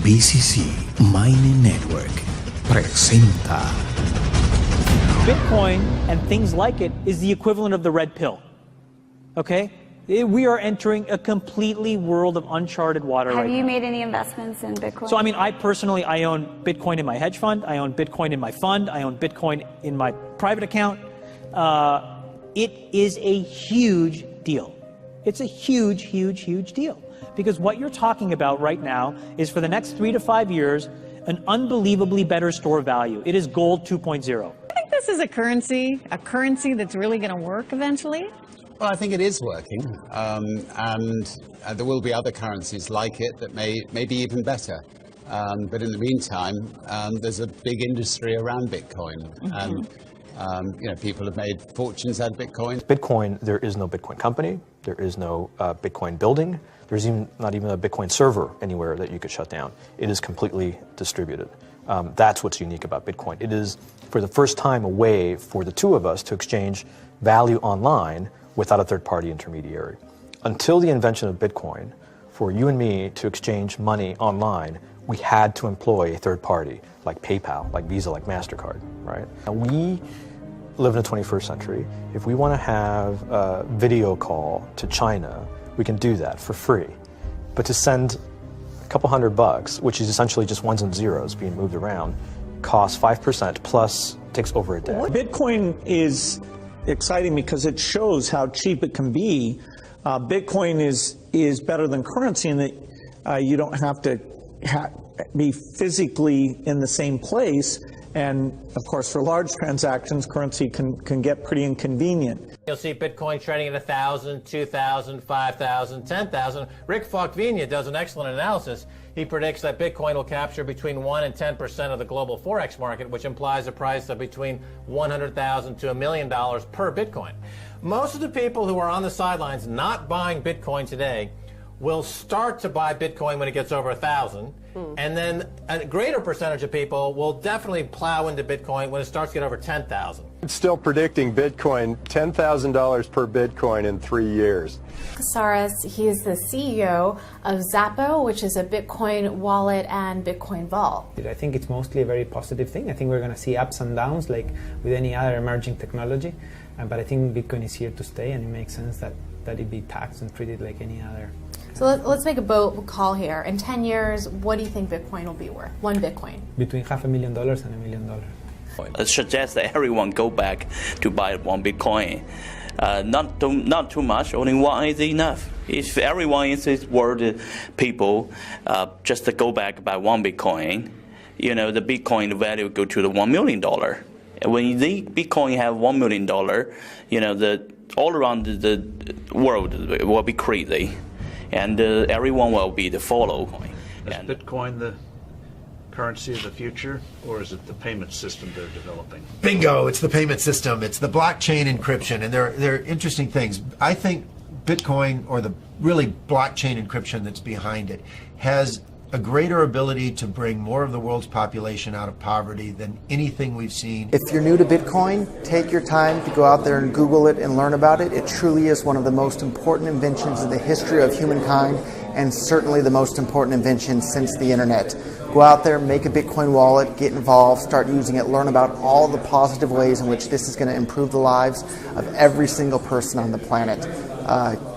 BCC Mining Network presenta Bitcoin and things like it is the equivalent of the red pill. Okay? We are entering a completely world of uncharted water right now. Have you made any investments in Bitcoin? So, I mean, I personally own Bitcoin in my hedge fund. I own Bitcoin in my fund. I own Bitcoin in my private account. It is a huge deal. It's a huge, huge, huge deal. Because what you're talking about right now is for the next 3 to 5 years, an unbelievably better store of value. It is gold 2.0. I think this is a currency that's really going to work eventually. Well, I think it is working, and there will be other currencies like it that may be even better. But in the meantime, there's a big industry around Bitcoin, and people have made fortunes out of Bitcoin. Bitcoin, there is no Bitcoin company, there is no Bitcoin building, there's not even a Bitcoin server anywhere that you could shut down. It is completely distributed. That's what's unique about Bitcoin. It is, for the first time, a way for the two of us to exchange value online without a third-party intermediary. Until the invention of Bitcoin, for you and me to exchange money online, we had to employ a third party, like PayPal, like Visa, like MasterCard, right? And we live in the 21st century. If we want to have a video call to China, we can do that for free. But to send a couple $100, which is essentially just ones and zeros being moved around, costs 5% plus takes over a day. Bitcoin is exciting because it shows how cheap it can be. Bitcoin is better than currency in that you don't have to be physically in the same place. And of course, for large transactions, currency can get pretty inconvenient. You'll see Bitcoin trading at 1,000, 2,000, 5,000, 10,000. Rick Falkvinia does an excellent analysis. He predicts that Bitcoin will capture between 1 and 10% of the global Forex market, which implies a price of between $100,000 to $1 million per Bitcoin. Most of the people who are on the sidelines not buying Bitcoin today will start to buy Bitcoin when it gets over 1,000, and then a greater percentage of people will definitely plow into Bitcoin when it starts to get over 10,000. It's still predicting Bitcoin $10,000 per Bitcoin in 3 years. Casares, he is the CEO of Zappo, which is a Bitcoin wallet and Bitcoin vault. I think it's mostly a very positive thing. I think we're going to see ups and downs like with any other emerging technology, but I think Bitcoin is here to stay, and it makes sense that it be taxed and treated like any other. So let's make a bold call here. In 10 years, what do you think Bitcoin will be worth? One Bitcoin? Between $500,000 and $1 million. I suggest that everyone go back to buy one Bitcoin. Not too much, only one is enough. If everyone in this world, people, just to go back buy one Bitcoin, the Bitcoin value go to the $1 million. When the Bitcoin have $1 million, all around the world will be crazy. And everyone will be the follow. Is Bitcoin the currency of the future, or is it the payment system they're developing? Bingo! It's the payment system. It's the blockchain encryption, and they're interesting things. I think Bitcoin, or the really blockchain encryption that's behind it, has a greater ability to bring more of the world's population out of poverty than anything we've seen. If you're new to Bitcoin, take your time to go out there and Google it and learn about it. It truly is one of the most important inventions in the history of humankind, and certainly the most important invention since the internet. Go out there, make a Bitcoin wallet, get involved, start using it, learn about all the positive ways in which this is going to improve the lives of every single person on the planet.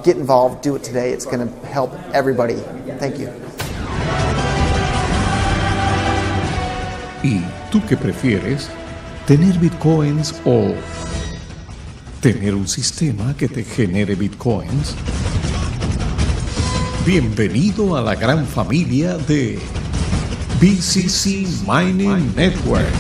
Get involved, do it today. It's going to help everybody. Thank you. ¿Y tú qué prefieres? ¿Tener bitcoins o tener un sistema que te genere bitcoins? Bienvenido a la gran familia de BCC Mining Network.